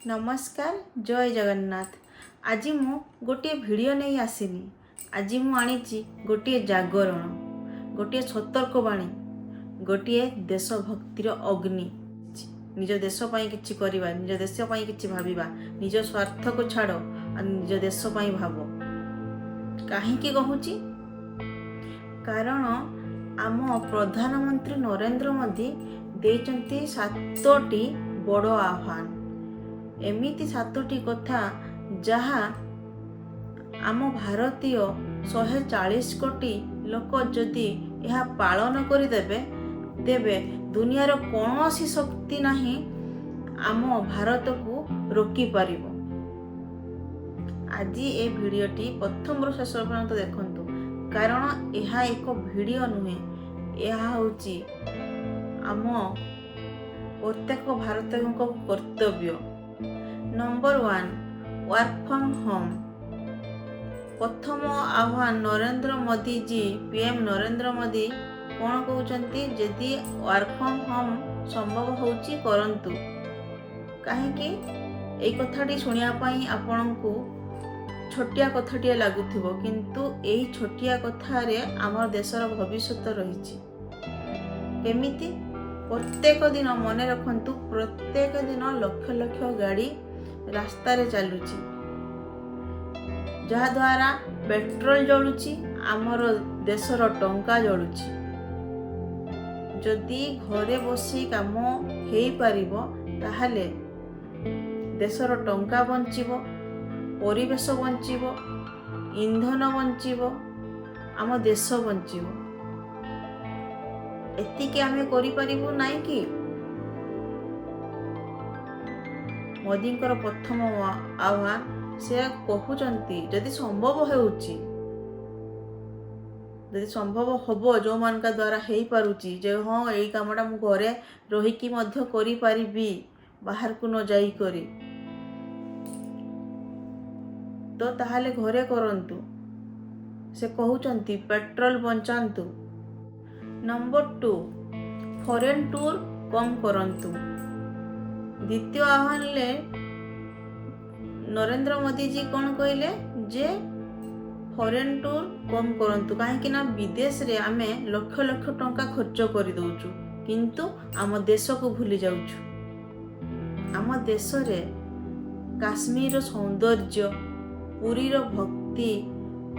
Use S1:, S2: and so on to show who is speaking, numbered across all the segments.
S1: नमस्कार जय जगन्नाथ। आज मु गोटे भिडियो नहीं आसीनी। आज मु आनी गोटे जागरण, गोटे सतर्कवाणी, गोटे देशभक्तिर अग्नि। निज देश पाई किछि करिबा, निज देश पाई किछि भाबिबा, निज स्वार्थ को छाड़ निज देश पाई भाबो। काहींकि कहूची कारण आम प्रधानमंत्री नरेंद्र मोदी देइचंती 7टी बड़ आह्वान। एमिति 7टी कथा जहा आम भारतीय 140 कोटी लोक जदि यह पालन करदेवे तेबे दुनियार कौनसी शक्ति नहीं आम भारत को रोकी पारिबो। आज ए भिडियोटी प्रथम शेष पर्यंत देखंतु, कारण यह एक भिडियो नुहे, यह होची आम प्रत्येक भारतीय कर्तव्य। Number 1 work from home. प्रथम आह्वान नरेंद्र मोदी जी, पीएम नरेंद्र मोदी कौन कहते, जदि वर्क फ्रॉम होम संभव होची करंतु। कहीं ये कथाटी शुणापी आपण को छोटिया कथाटिए लगुथिबो, किंतु यही छोटिया कथारे आम देशर भविष्य रही। केमिति प्रत्येक दिन मन रखंतु, प्रत्येक दिन लक्ष लक्ष गाड़ी रास्ता रे चलुची, जहा द्वारा पेट्रोल जलुची, आमर देशर टंका जलुची। जदि घरे बसी काम हेई पारिबो ताहले देशर टंका बंचिबो, परिवेश बंचिबो, इंधन बंचिबो, आम देश बंचिबो। एतिके आमे करि पारिबो नाइ कि? मोदींकर प्रथम आह्वान से कहते, जदि संभव होउची, जदि संभव हबो जो मान का द्वारा हेई पारुची, जे हाँ यही कामटा मु घरे रहीकि मध्य करि पारिबी, बाहर को न जाई करी, तो ताहाले घरे करंतु। से कहउचंती पेट्रोल बंचांतु। नंबर 2 फॉरेन टूर कम करंतु। द्वितीय आह्वान ले नरेंद्र मोदी जी कौन कहले, जे फॉरेन टूर कम करंतु। कहीं ना विदेश रे आमे लक्ष लक्ष टंका खर्च कर दउचु, किंतु आम देश को भूली जाउचु। आम देश रे काश्मीर सौंदर्य, पुरी रो भक्ति,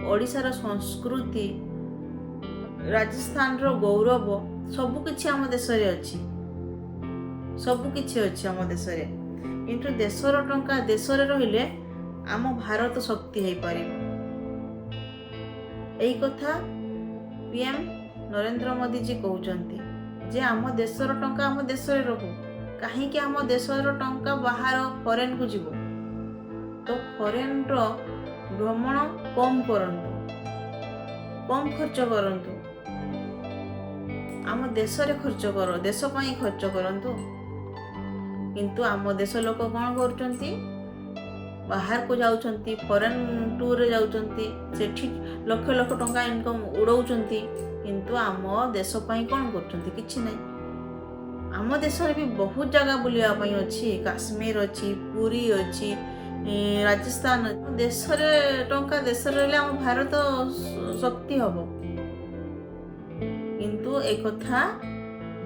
S1: ओडिशार संस्कृति, राजस्थान रो गौरव सब किछि आम देश रे अछि, सब किछि अछि आम देश रे। किंतु देशर टंका देश रे रहिले आम भारत शक्ति हेई पारिबो। एई कथा पीएम नरेंद्र मोदी जी कहउचंती, जे आम देशर टंका आम देश रे रहू। काहे कि आम देशर टंका बाहर फॉरेन को जीवो, तो फॉरेन रो भ्रमण कम करंतु, कम खर्च करंतु। आम देश रे खर्च करो, देश पई खर्च करंतु। किंतु आम देश लोक कौन करुचंती, बाहर को जाउचंती, फॉरेन टूर रे जाउचंती, सेठी लक्ष लक्ष टंका इनकम उड़ाउचंती, किंतु आम देश पई कौन करुचंती, किछि नै। आम देश रे भी बहुत जगह बुलिया पई अछि, काश्मीर अछि, पुरी अछि, राजस्थान। देश रे टंका देश रे रहले आम भारत शक्ति हबो, किंतु ए कथा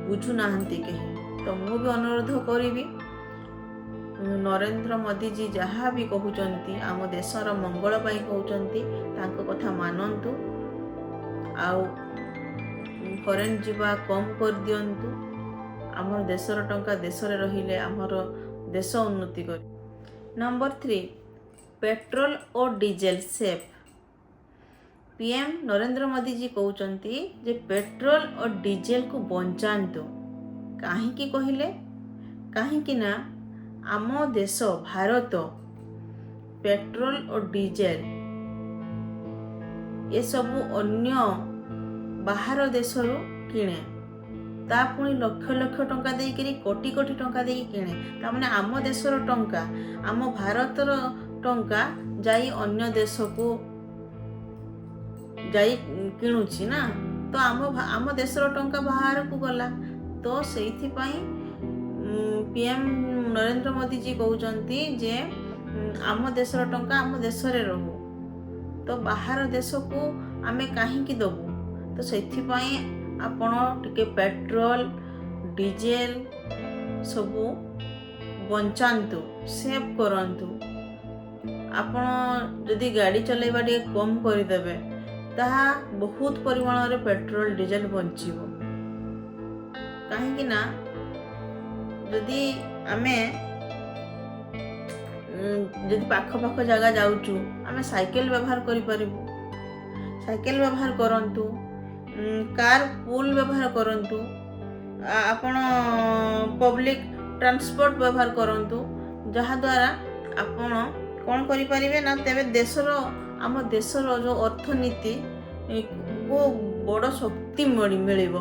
S1: बुझु नाहंती केही। तो मु भी अनुरोध करिबी, नरेंद्र मोदी जी जहाँ भी कहउचंती आम देशर मंगल पाई कहउचंती, तांको कथा मानंतु, आउ फॉरेन जीवा कम कर दियंतु। आम देशर टंका देश रे रहिले आमर देश उन्नति कर। नंबर 3 पेट्रोल और diesel safe. PM Narendra Modi ji कहउचंती जे पेट्रोल और डीजेल को बंचांतु। काहींकि कहिले, काहींकि ना आम देश भारत पेट्रोल और डीजेल ये सबु अन्य बाहर देशरू किणे, ता पुणी लक्ष लक्ष टंका देकरी, कोटी कोटी टंका देकी किणे। ता माने आम देशर टंका, आम भारतर टंका जाई अन्य देश को जाई किणुची ना, तो आम देशर टंका बाहर को गला। तो सेइथि पई पीएम ନରେନ୍ଦ୍ର ମୋଦିଜୀ କହୁଛନ୍ତି ଯେ ଆମ ଦେଶର ଟଙ୍କା ଆମ ଦେଶରେ ରହୁ, ତ ବାହାର ଦେଶକୁ ଆମେ କାହିଁକି ଦେବୁ? ତ ସେଥିପାଇଁ ଆପଣ ଟିକେ ପେଟ୍ରୋଲ ଡିଜେଲ ସବୁ ବଞ୍ଚାନ୍ତୁ, ସେଭ୍ କରନ୍ତୁ। ଆପଣ ଯଦି ଗାଡ଼ି ଚଲାଇବା ଟିକେ କମ୍ କରିଦେବେ, ତାହା ବହୁତ ପରିମାଣରେ ପେଟ୍ରୋଲ ଡିଜେଲ ବଞ୍ଚିବ। କାହିଁକି ନା ଯଦି ଆମେ ଯଦି ପାଖ ଜାଗା ଯାଉଛୁ, ଆମେ ସାଇକେଲ ବ୍ୟବହାର କରିପାରିବୁ। ସାଇକେଲ ବ୍ୟବହାର କରନ୍ତୁ, କାର୍ ପୁଲ୍ ବ୍ୟବହାର କରନ୍ତୁ, ଆପଣ ପବ୍ଲିକ୍ ଟ୍ରାନ୍ସପୋର୍ଟ ବ୍ୟବହାର କରନ୍ତୁ, ଯାହାଦ୍ୱାରା ଆପଣ କ'ଣ କରିପାରିବେ ନା ତେବେ ଆମ ଦେଶର ଯେଉଁ ଅର୍ଥନୀତିକୁ ବଡ଼ ଶକ୍ତି ମିଳିବ।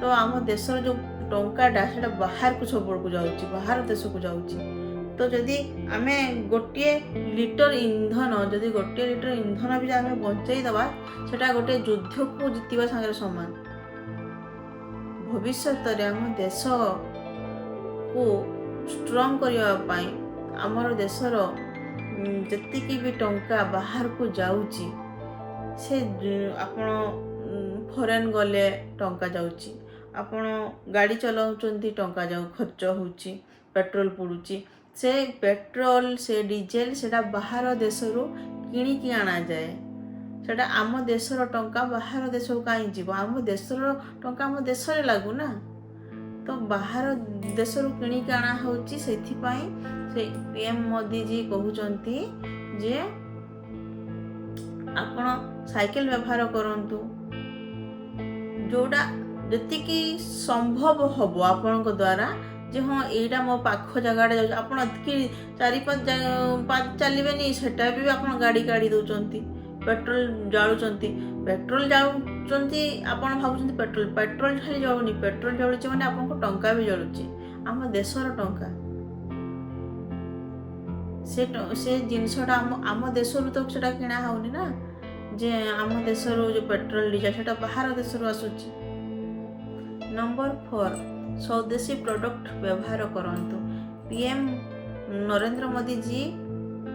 S1: ତ ଆମ ଦେଶର ଯେଉଁ ଟଙ୍କାଟା ସେଟା ବାହାରକୁ ସବୁକୁ ଯାଉଛି, ବାହାର ଦେଶକୁ ଯାଉଛି। ତ ଯଦି ଆମେ ଗୋଟିଏ ଲିଟର ଇନ୍ଧନ ବି ଆମେ ବଞ୍ଚେଇ ଦେବା, ସେଟା ଗୋଟେ ଯୁଦ୍ଧକୁ ଜିତିବା ସାଙ୍ଗରେ ସମାନ। ଭବିଷ୍ୟତରେ ଆମ ଦେଶକୁ ଷ୍ଟ୍ରଙ୍ଗ କରିବା ପାଇଁ ଆମର ଦେଶର ଯେତିକି ବି ଟଙ୍କା ବାହାରକୁ ଯାଉଛି, ସେ ଆପଣ ଫରେନ୍ ଗଲେ ଟଙ୍କା ଯାଉଛି, ଆପଣ ଗାଡ଼ି ଚଲାଉଛନ୍ତି ଟଙ୍କା ଖର୍ଚ୍ଚ ହେଉଛି, ପେଟ୍ରୋଲ ପଡ଼ୁଛି। ସେ ପେଟ୍ରୋଲ ସେ ଡିଜେଲ ସେଟା ବାହାର ଦେଶରୁ କିଣିକି ଅଣାଯାଏ। ସେଟା ଆମ ଦେଶର ଟଙ୍କା ବାହାର ଦେଶକୁ କାହିଁ ଯିବ? ଆମ ଦେଶର ଟଙ୍କା ଆମ ଦେଶରେ ଲାଗୁ ନା। ତ ବାହାର ଦେଶରୁ କିଣିକି ଅଣା ହେଉଛି। ସେଥିପାଇଁ ସେ PM ମୋଦିଜୀ କହୁଛନ୍ତି ଯେ ଆପଣ ସାଇକେଲ ବ୍ୟବହାର କରନ୍ତୁ, ଯୋଉଟା ଯେତିକି ସମ୍ଭବ ହବ ଆପଣଙ୍କ ଦ୍ୱାରା, ଯେ ହଁ ଏଇଟା ମୋ ପାଖ ଜାଗାଟା ଯାଉଛି। ଆପଣ ଏତିକି 4-5 ଚାଲିବେନି, ସେଟା ବି ଆପଣ ଗାଡ଼ି କାଢ଼ି ଦେଉଛନ୍ତି। ପେଟ୍ରୋଲ ଜାଳୁଛନ୍ତି, ଆପଣ ଭାବୁଛନ୍ତି ପେଟ୍ରୋଲ ଖାଲି ଜଳୁନି, ପେଟ୍ରୋଲ ଜଳୁଛି ମାନେ ଆପଣଙ୍କ ଟଙ୍କା ବି ଜଳୁଛି, ଆମ ଦେଶର ଟଙ୍କା। ସେ ଜିନିଷଟା ଆମ ଦେଶରୁ ତ ସେଟା କିଣା ହଉନି ନା, ଯେ ଆମ ଦେଶରୁ ଯେଉଁ ପେଟ୍ରୋଲ ଡିଜେଲ ସେଟା ବାହାର ଦେଶରୁ ଆସୁଛି। ନମ୍ବର 4, ସ୍ୱଦେଶୀ ପ୍ରଡକ୍ଟ ବ୍ୟବହାର କରନ୍ତୁ। PM ନରେନ୍ଦ୍ର ମୋଦିଜୀ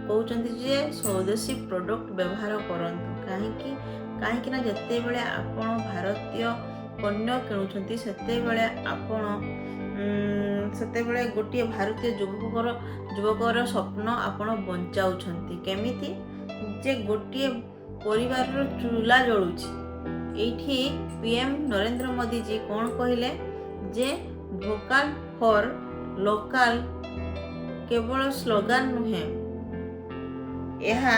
S1: କହୁଛନ୍ତି ଯେ ସ୍ୱଦେଶୀ ପ୍ରଡକ୍ଟ ବ୍ୟବହାର କରନ୍ତୁ। କାହିଁକି ନା ଯେତେବେଳେ ଆପଣ ଭାରତୀୟ ପଣ୍ୟ କିଣୁଛନ୍ତି, ସେତେବେଳେ ଗୋଟିଏ ଭାରତୀୟ ଯୁବକର ସ୍ୱପ୍ନ ଆପଣ ବଞ୍ଚାଉଛନ୍ତି। କେମିତି? ଯେ ଗୋଟିଏ ପରିବାରର ଚୁଲା ଜଳୁଛି। ଏଇଠି PM ନରେନ୍ଦ୍ର ମୋଦିଜୀ କ'ଣ କହିଲେ ଯେ ଭୋକାଲ ଫର୍ ଲୋକାଲ କେବଳ ସ୍ଲୋଗାନ ନୁହେଁ, ଏହା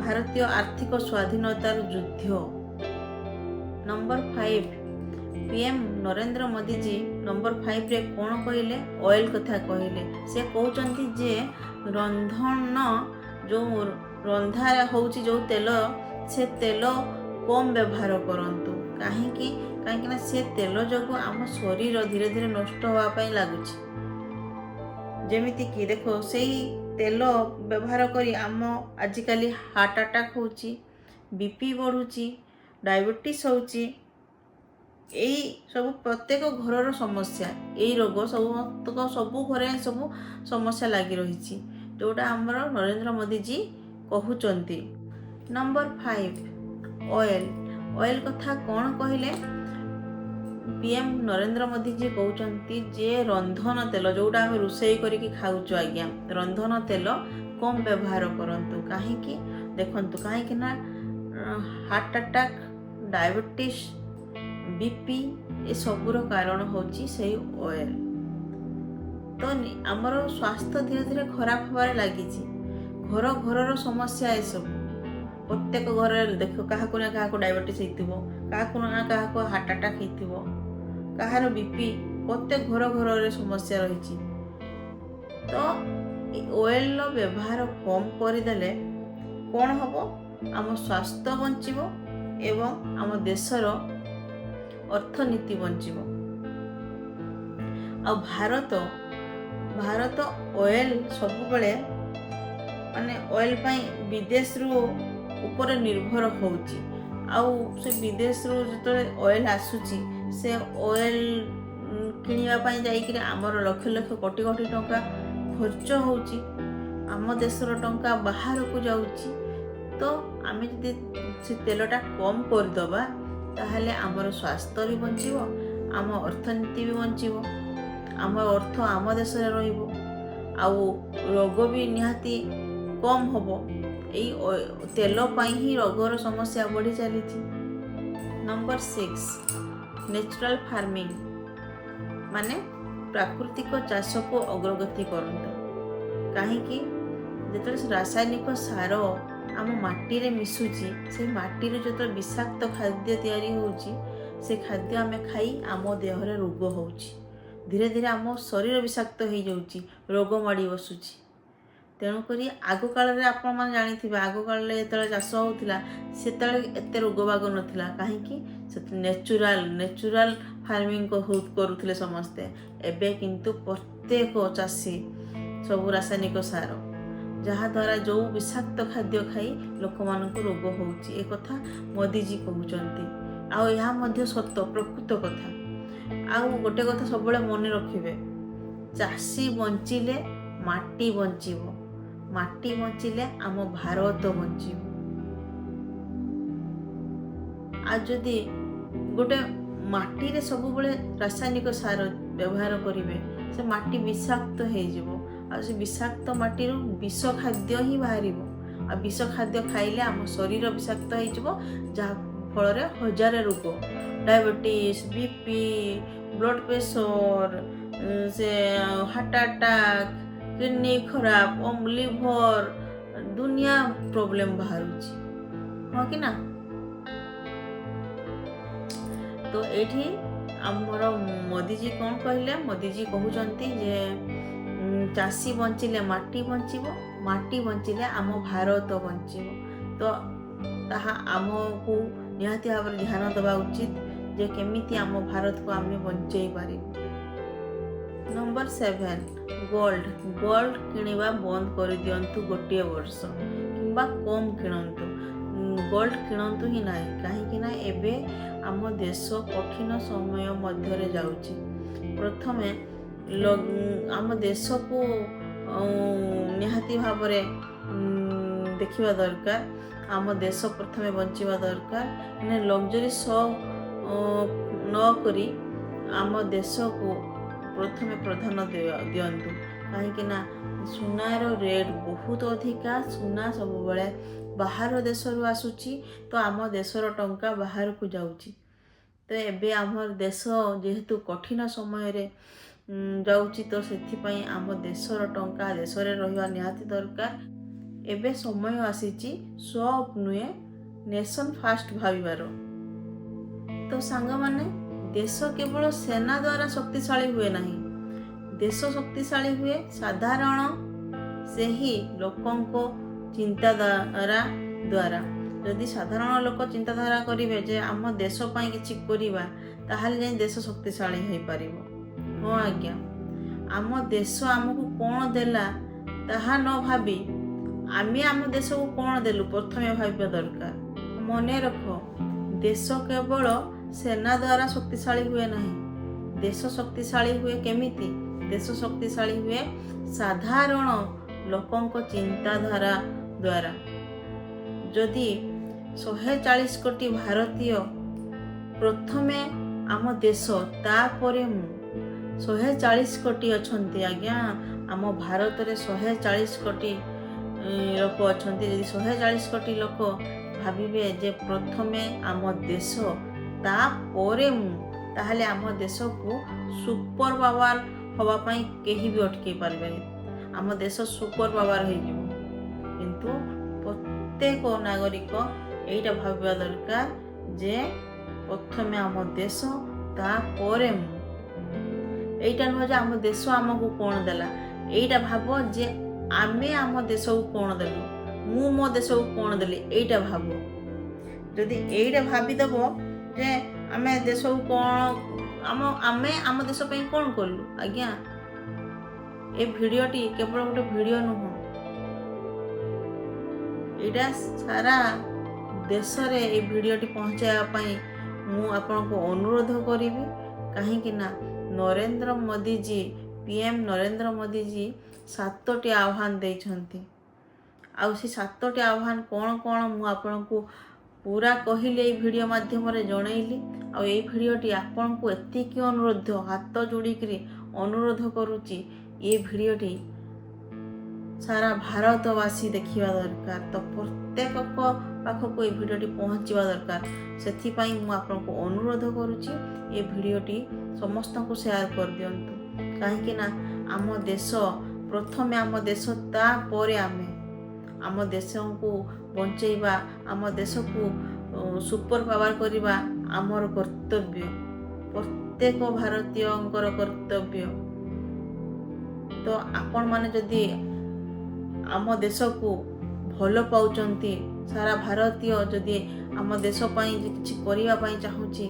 S1: ଭାରତୀୟ ଆର୍ଥିକ ସ୍ୱାଧୀନତାର ଯୁଦ୍ଧ। Number 5, PM Narendra Modiji number 5ରେ କ'ଣ କହିଲେ? ଅଏଲ କଥା କହିଲେ। ସେ କହୁଛନ୍ତି ଯେ ଯେଉଁ ରନ୍ଧା ହେଉଛି ଯେଉଁ ତେଲ, ସେ ତେଲ କମ୍ ବ୍ୟବହାର କରନ୍ତୁ। କାହିଁକିନା ସେ ତେଲ ଯୋଗୁଁ ଆମ ଶରୀର ଧୀରେ ଧୀରେ ନଷ୍ଟ ହେବା ପାଇଁ ଲାଗୁଛି। ଯେମିତିକି ଦେଖ, ସେଇ ତେଲ ବ୍ୟବହାର କରି ଆଜିକାଲି ହାର୍ଟ ଆଟାକ୍ ହେଉଛି, BP ବଢ଼ୁଛି, ଡାଇବେଟିସ୍ ହେଉଛି। ଏଇ ସବୁ ପ୍ରତ୍ୟେକ ଘରର ସମସ୍ୟା, ଏଇ ରୋଗ ସବୁ ଘରେ ସବୁ ସମସ୍ୟା ଲାଗି ରହିଛି, ଯେଉଁଟା ଆମର ନରେନ୍ଦ୍ର ମୋଦିଜୀ କହୁଛନ୍ତି। ନମ୍ବର 5, ଅଏଲ କଥା କ'ଣ କହିଲେ? PM ନରେନ୍ଦ୍ର ମୋଦିଜୀ କହୁଛନ୍ତି ଯେ ରନ୍ଧନ ତେଲ, ଯେଉଁଟା ଆମେ ରୋଷେଇ କରିକି ଖାଉଛୁ, ଆଜ୍ଞା, ରନ୍ଧନ ତେଲ କମ୍ ବ୍ୟବହାର କରନ୍ତୁ। କାହିଁକି ନା ହାର୍ଟ ଆଟାକ୍, ଡାଇବେଟିସ୍, BP ଏସବୁର କାରଣ ହେଉଛି ସେଇ ଅଏଲ। ତ ଆମର ସ୍ୱାସ୍ଥ୍ୟ ଧୀରେ ଧୀରେ ଖରାପ ହେବାରେ ଲାଗିଛି। ଘରର ସମସ୍ୟା ଏସବୁ। ପ୍ରତ୍ୟେକ ଘରେ ଦେଖ, କାହାକୁ ନା କାହାକୁ ଡାଇବେଟିସ୍ ହେଇଥିବ, କାହାକୁ ନା କାହାକୁ ହାର୍ଟ ଆଟାକ୍ ହେଇଥିବ, କାହାର BP, ପ୍ରତ୍ୟେକ ଘରରେ ସମସ୍ୟା ରହିଛି। ତ ଅଏଲର ବ୍ୟବହାର କମ୍ କରିଦେଲେ କ'ଣ ହେବ? ଆମ ସ୍ୱାସ୍ଥ୍ୟ ବଞ୍ଚିବ ଏବଂ ଆମ ଦେଶର ଅର୍ଥନୀତି ବଞ୍ଚିବ। ଆଉ ଭାରତ ଅଏଲ ସବୁବେଳେ ଅଏଲ ପାଇଁ ବିଦେଶରୁ ଉପରେ ନିର୍ଭର ହେଉଛି। ଆଉ ସେ ବିଦେଶରୁ ଯେତେବେଳେ ଅଏଲ ଆସୁଛି, ସେ ଅଏଲ କିଣିବା ପାଇଁ ଯାଇକିରି ଆମର ଲକ୍ଷ କୋଟି ଟଙ୍କା ଖର୍ଚ୍ଚ ହେଉଛି, ଆମ ଦେଶର ଟଙ୍କା ବାହାରକୁ ଯାଉଛି, ତ ଆମେ ଯଦି ସେ ତେଲଟା କମ୍ କରିଦେବା ତାହେଲେ ଆମର ସ୍ୱାସ୍ଥ୍ୟ ବି ବଞ୍ଚିବ, ଆମ ଅର୍ଥନୀତି ବି ବଞ୍ଚିବ, ଆମ ଅର୍ଥ ଆମ ଦେଶରେ ରହିବ, ଆଉ ରୋଗ ବି ନିହାତି କମ୍ ହେବ। ଏଇ ତେଲ ପାଇଁ ହିଁ ରୋଗର ସମସ୍ୟା ବଢ଼ି ଚାଲିଛି। ନମ୍ବର 6, ନ୍ୟାଚୁରାଲ ଫାର୍ମିଂ ମାନେ ପ୍ରାକୃତିକ ଚାଷକୁ ଅଗ୍ରଗତି କରନ୍ତୁ। କାହିଁକି? ଯେତେବେଳେ ରାସାୟନିକ ସାର ଆମ ମାଟିରେ ମିଶୁଛି, ସେ ମାଟିରୁ ଯେତେବେଳେ ବିଷାକ୍ତ ଖାଦ୍ୟ ତିଆରି ହେଉଛି, ସେ ଖାଦ୍ୟ ଆମେ ଖାଇ ଆମ ଦେହରେ ରୋଗ ହେଉଛି, ଧୀରେ ଧୀରେ ଆମ ଶରୀର ବିଷାକ୍ତ ହେଇଯାଉଛି, ରୋଗ ମାଡ଼ି ବସୁଛି। ତେଣୁକରି ଆଗକାଳରେ ଆପଣମାନେ ଜାଣିଥିବେ, ଆଗକାଳରେ ଯେତେବେଳେ ଚାଷ ହେଉଥିଲା ସେତେବେଳେ ଏତେ ରୋଗ ବାଗ ନଥିଲା। କାହିଁକି? ସେ ନ୍ୟାଚୁରାଲ ଫାର୍ମିଂ କରୁଥିଲେ ସମସ୍ତେ। ଏବେ କିନ୍ତୁ ପ୍ରତ୍ୟେକ ଚାଷୀ ସବୁ ରାସାୟନିକ ସାର, ଯାହାଦ୍ୱାରା ଯେଉଁ ବିଷାକ୍ତ ଖାଦ୍ୟ ଖାଇ ଲୋକମାନଙ୍କୁ ରୋଗ ହେଉଛି, ଏ କଥା ମୋଦିଜୀ କହୁଛନ୍ତି। ଆଉ ଏହା ମଧ୍ୟ ସତ, ପ୍ରକୃତ କଥା। ଆଉ ଗୋଟେ କଥା ସବୁବେଳେ ମନେ ରଖିବେ, ଚାଷୀ ବଞ୍ଚିଲେ ମାଟି ବଞ୍ଚିବ, ମାଟି ବଞ୍ଚିଲେ ଆମ ଭାରତ ବଞ୍ଚିବ। ଆଉ ଯଦି ଗୋଟେ ମାଟିରେ ସବୁବେଳେ ରାସାୟନିକ ସାର ବ୍ୟବହାର କରିବେ, ସେ ମାଟି ବିଷାକ୍ତ ହେଇଯିବ, ଆଉ ସେ ବିଷାକ୍ତ ମାଟିରୁ ବିଷ ଖାଦ୍ୟ ହିଁ ବାହାରିବ। ଆଉ ବିଷ ଖାଦ୍ୟ ଖାଇଲେ ଆମ ଶରୀର ବିଷାକ୍ତ ହେଇଯିବ, ଯାହା ଫଳରେ ହଜାରେ ରୋଗ, ଡାଇବେଟିସ୍, BP, ବ୍ଲଡ଼ ପ୍ରେସର, ସେ ହାର୍ଟ ଆଟାକ୍, କିଡନୀ ଖରାପ, ଲିଭର, ଦୁନିଆ ପ୍ରୋବ୍ଲେମ ବାହାରୁଛି, ହଁ କି ନା? ତ ଏଇଠି ଆମର ମୋଦିଜୀ କ'ଣ କହିଲେ? ମୋଦିଜୀ କହୁଛନ୍ତି ଯେ ଚାଷୀ ବଞ୍ଚିଲେ ମାଟି ବଞ୍ଚିବ, ମାଟି ବଞ୍ଚିଲେ ଆମ ଭାରତ ବଞ୍ଚିବ। ତ ତାହା ଆମକୁ ନିହାତି ଭାବରେ ଧ୍ୟାନ ଦେବା ଉଚିତ ଯେ କେମିତି ଆମ ଭାରତକୁ ଆମେ ବଞ୍ଚେଇ ପାରିବୁ। ନମ୍ବର 7, ଗୋଲ୍ଡ କିଣିବା ବନ୍ଦ କରିଦିଅନ୍ତୁ ଗୋଟିଏ ବର୍ଷ, କିମ୍ବା କମ୍ କିଣନ୍ତୁ। ଗୋଲ୍ଡ କିଣନ୍ତୁ ହିଁ ନାହିଁ। କାହିଁକି ନା ଏବେ ଆମ ଦେଶ କଠିନ ସମୟ ମଧ୍ୟରେ ଯାଉଛି। ପ୍ରଥମେ ଆମ ଦେଶକୁ ନିହାତି ଭାବରେ ଦେଖିବା ଦରକାର। ଆମ ଦେଶ ପ୍ରଥମେ ବଞ୍ଚିବା ଦରକାର। ମାନେ ଲକ୍ଜରୀ ଶୋ ନ କରି ଆମ ଦେଶକୁ ପ୍ରଥମେ ପ୍ରାଧାନ୍ୟ ଦିଅନ୍ତୁ। କାହିଁକି ନା ସୁନାର ରେଟ୍ ବହୁତ ଅଧିକା, ସୁନା ସବୁବେଳେ ବାହାର ଦେଶରୁ ଆସୁଛି, ତ ଆମ ଦେଶର ଟଙ୍କା ବାହାରକୁ ଯାଉଛି। ତ ଏବେ ଆମର ଦେଶ ଯେହେତୁ କଠିନ ସମୟରେ ଯାଉଛି, ତ ସେଥିପାଇଁ ଆମ ଦେଶର ଟଙ୍କା ଦେଶରେ ରହିବା ନିହାତି ଦରକାର। ଏବେ ସମୟ ଆସିଛି ଶୋ ଅଫ୍ ନୁହେଁ, ନେସନ୍ ଫାଷ୍ଟ ଭାବିବାର। ତ ସାଙ୍ଗମାନେ, ଦେଶ କେବଳ ସେନା ଦ୍ୱାରା ଶକ୍ତିଶାଳୀ ହୁଏ ନାହିଁ, ଦେଶ ଶକ୍ତିଶାଳୀ ହୁଏ ସାଧାରଣ ସେହି ଲୋକଙ୍କ ଚିନ୍ତାଧାରା ଦ୍ୱାରା। ଯଦି ସାଧାରଣ ଲୋକ ଚିନ୍ତାଧାରା କରିବେ ଯେ ଆମ ଦେଶ ପାଇଁ କିଛି କରିବା, ତାହେଲେ ଯାଇ ଦେଶ ଶକ୍ତିଶାଳୀ ହେଇପାରିବ। ହଁ ଆଜ୍ଞା, ଆମ ଦେଶ ଆମକୁ କ'ଣ ଦେଲା ତାହା ନ ଭାବି ଆମେ ଆମ ଦେଶକୁ କ'ଣ ଦେଲୁ ପ୍ରଥମେ ଭାବିବା ଦରକାର। ମନେ ରଖ, ଦେଶ କେବଳ ସେନା ଦ୍ୱାରା ଶକ୍ତିଶାଳୀ ହୁଏ ନାହିଁ, ଦେଶ ଶକ୍ତିଶାଳୀ ହୁଏ କେମିତି? ଦେଶ ଶକ୍ତିଶାଳୀ ହୁଏ ସାଧାରଣ ଲୋକଙ୍କ ଚିନ୍ତାଧାରା ଦ୍ୱାରା। ଯଦି 140 କୋଟି ଭାରତୀୟ ପ୍ରଥମେ ଆମ ଦେଶ, ତାପରେ ମୁଁ, 140 କୋଟି ଅଛନ୍ତି ଆଜ୍ଞା, ଆମ ଭାରତରେ 140 କୋଟି ଲୋକ ଅଛନ୍ତି। ଯଦି 140 କୋଟି ଲୋକ ଭାବିବେ ଯେ ପ୍ରଥମେ ଆମ ଦେଶ, ତାପରେ ମୁଁ, ତାହେଲେ ଆମ ଦେଶକୁ ସୁପର ପାୱାର ହେବା ପାଇଁ କେହି ବି ଅଟକେଇ ପାରିବେନି। ଆମ ଦେଶ ସୁପର ପାୱାର ହେଇଯିବ। କିନ୍ତୁ ପ୍ରତ୍ୟେକ ନାଗରିକ ଏଇଟା ଭାବିବା ଦରକାର ଯେ ପ୍ରଥମେ ଆମ ଦେଶ, ତାପରେ ମୁଁ। ଏଇଟା ନୁହେଁ ଯେ ଆମ ଦେଶ ଆମକୁ କ'ଣ ଦେଲା, ଏଇଟା ଭାବ ଯେ ଆମେ ଆମ ଦେଶକୁ କ'ଣ ଦେଲୁ, ମୁଁ ମୋ ଦେଶକୁ କ'ଣ ଦେଲି, ଏଇଟା ଭାବ। ଯଦି ଏଇଟା ଭାବିଦେବ ଯେ ଆମେ ଦେଶକୁ କ'ଣ, ଆମେ ଆମ ଦେଶ ପାଇଁ କ'ଣ କଲୁ, ଆଜ୍ଞା, ଏ ଭିଡ଼ିଓଟି କେବଳ ଗୋଟେ ଭିଡ଼ିଓ ନୁହଁ, ଏଇଟା ସାରା ଦେଶରେ এই ଭିଡ଼ିଓଟି ପହଞ୍ଚାଇବା ପାଇଁ ମୁଁ ଆପଣଙ୍କୁ ଅନୁରୋଧ କରିବି। କାହିଁକି ନା ନରେନ୍ଦ୍ର ମୋଦିଜୀ, PM ନରେନ୍ଦ୍ର ମୋଦିଜୀ ସାତଟି ଆହ୍ୱାନ ଦେଇଛନ୍ତି। ଆଉ ସେ ସାତଟି ଆହ୍ୱାନ କ'ଣ କ'ଣ ମୁଁ ଆପଣଙ୍କୁ ପୁରା କହିଲି ଏଇ ଭିଡ଼ିଓ ମାଧ୍ୟମରେ ଜଣେଇଲି। ଆଉ ଏଇ ଭିଡ଼ିଓଟି ଆପଣଙ୍କୁ ଏତିକି ଅନୁରୋଧ, ହାତ ଯୋଡ଼ିକିରି ଅନୁରୋଧ କରୁଛି, ଏ ଭିଡ଼ିଓଟି ସାରା ଭାରତବାସୀ ଦେଖିବା ଦରକାର। ତ ପ୍ରତ୍ୟେକଙ୍କ ପାଖକୁ ଏ ଭିଡ଼ିଓଟି ପହଞ୍ଚିବା ଦରକାର। ସେଥିପାଇଁ ମୁଁ ଆପଣଙ୍କୁ ଅନୁରୋଧ କରୁଛି, ଏ ଭିଡ଼ିଓଟି ସମସ୍ତଙ୍କୁ ସେୟାର କରିଦିଅନ୍ତୁ। କାହିଁକି ନା ଆମ ଦେଶ ପ୍ରଥମେ, ଆମ ଦେଶ ତାପରେ ଆମେ। ଆମ ଦେଶକୁ ବଞ୍ଚେଇବା, ଆମ ଦେଶକୁ ସୁପର ପାୱାର କରିବା ଆମର କର୍ତ୍ତବ୍ୟ, ପ୍ରତ୍ୟେକ ଭାରତୀୟଙ୍କର କର୍ତ୍ତବ୍ୟ। ତ ଆପଣମାନେ ଯଦି ଆମ ଦେଶକୁ ଭଲ ପାଉଛନ୍ତି, ସାରା ଭାରତୀୟ ଯଦି ଆମ ଦେଶ ପାଇଁ କିଛି କରିବା ପାଇଁ ଚାହୁଁଛି,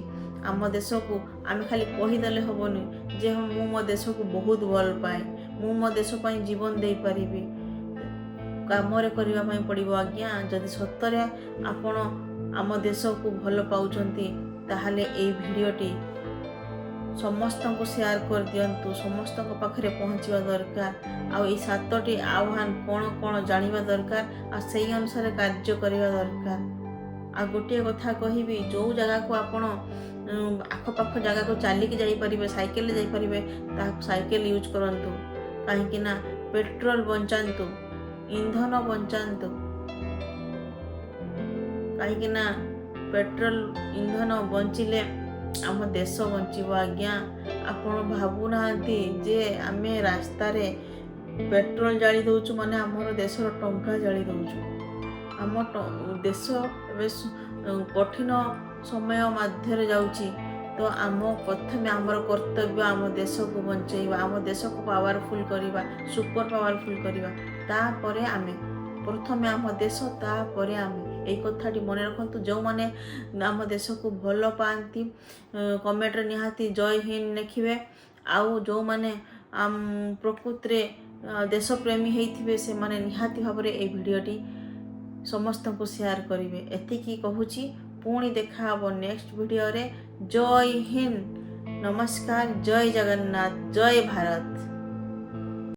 S1: ଆମ ଦେଶକୁ ଆମେ ଖାଲି କହିଦେଲେ ହେବନି ଯେ ମୁଁ ମୋ ଦେଶକୁ ବହୁତ ଭଲ ପାଏ, ମୁଁ ମୋ ଦେଶ ପାଇଁ ଜୀବନ ଦେଇପାରିବି। କାମରେ କରିବା ପାଇଁ ପଡ଼ିବ ଆଜ୍ଞା। ଯଦି ସତରେ ଆପଣ ଆମ ଦେଶକୁ ଭଲ ପାଉଛନ୍ତି, ତାହେଲେ ଏଇ ଭିଡ଼ିଓଟି ସମସ୍ତଙ୍କୁ ସେୟାର କରିଦିଅନ୍ତୁ, ସମସ୍ତଙ୍କ ପାଖରେ ପହଞ୍ଚିବା ଦରକାର। ଆଉ ଏଇ ସାତଟି ଆହ୍ୱାନ କ'ଣ କ'ଣ ଜାଣିବା ଦରକାର, ଆଉ ସେଇ ଅନୁସାରେ କାର୍ଯ୍ୟ କରିବା ଦରକାର। ଆଉ ଗୋଟିଏ କଥା କହିବି, ଯେଉଁ ଜାଗାକୁ ଆପଣ ଆଖପାଖ ଜାଗାକୁ ଚାଲିକି ଯାଇପାରିବେ, ସାଇକେଲରେ ଯାଇପାରିବେ, ତାହା ସାଇକେଲ ୟୁଜ୍ କରନ୍ତୁ। କାହିଁକି ନା ପେଟ୍ରୋଲ ବଞ୍ଚାନ୍ତୁ, ଇନ୍ଧନ ବଞ୍ଚାନ୍ତୁ। କାହିଁକି ନା ପେଟ୍ରୋଲ ଇନ୍ଧନ ବଞ୍ଚିଲେ ଆମ ଦେଶ ବଞ୍ଚିବ ଆଜ୍ଞା। ଆପଣ ଭାବୁନାହାନ୍ତି ଯେ ଆମେ ରାସ୍ତାରେ ପେଟ୍ରୋଲ ଜାଳି ଦେଉଛୁ ମାନେ ଆମର ଦେଶର ଟଙ୍କା ଜାଳି ଦେଉଛୁ। ଆମ ଦେଶ ଏବେ କଠିନ ସମୟ ମଧ୍ୟରେ ଯାଉଛି। ତ ପ୍ରଥମେ ଆମର କର୍ତ୍ତବ୍ୟ ଆମ ଦେଶକୁ ବଞ୍ଚେଇବା, ଆମ ଦେଶକୁ ପାୱାରଫୁଲ୍ କରିବା, ସୁପର ପାୱାରଫୁଲ୍ କରିବା। ତାପରେ ଆମେ, ପ୍ରଥମେ ଆମ ଦେଶ, ତାପରେ ଆମେ। ଏଇ କଥାଟି ମନେ ରଖନ୍ତୁ। ଯେଉଁମାନେ ଆମ ଦେଶକୁ ଭଲ ପାଆନ୍ତି କମେଣ୍ଟରେ ନିହାତି ଜୟ ହିନ୍ଦ ଲେଖିବେ। ଆଉ ଯେଉଁମାନେ ପ୍ରକୃତିରେ ଦେଶପ୍ରେମୀ ହେଇଥିବେ, ସେମାନେ ନିହାତି ଭାବରେ ଏଇ ଭିଡ଼ିଓଟି ସମସ୍ତଙ୍କୁ ସେୟାର କରିବେ। ଏତିକି କହୁଛି। ପୁଣି ଦେଖା ହେବ ନେକ୍ସଟ ଭିଡ଼ିଓରେ। ଜୟ ହିନ୍ଦ, ନମସ୍କାର, ଜୟ ଜଗନ୍ନାଥ, ଜୟ ଭାରତ।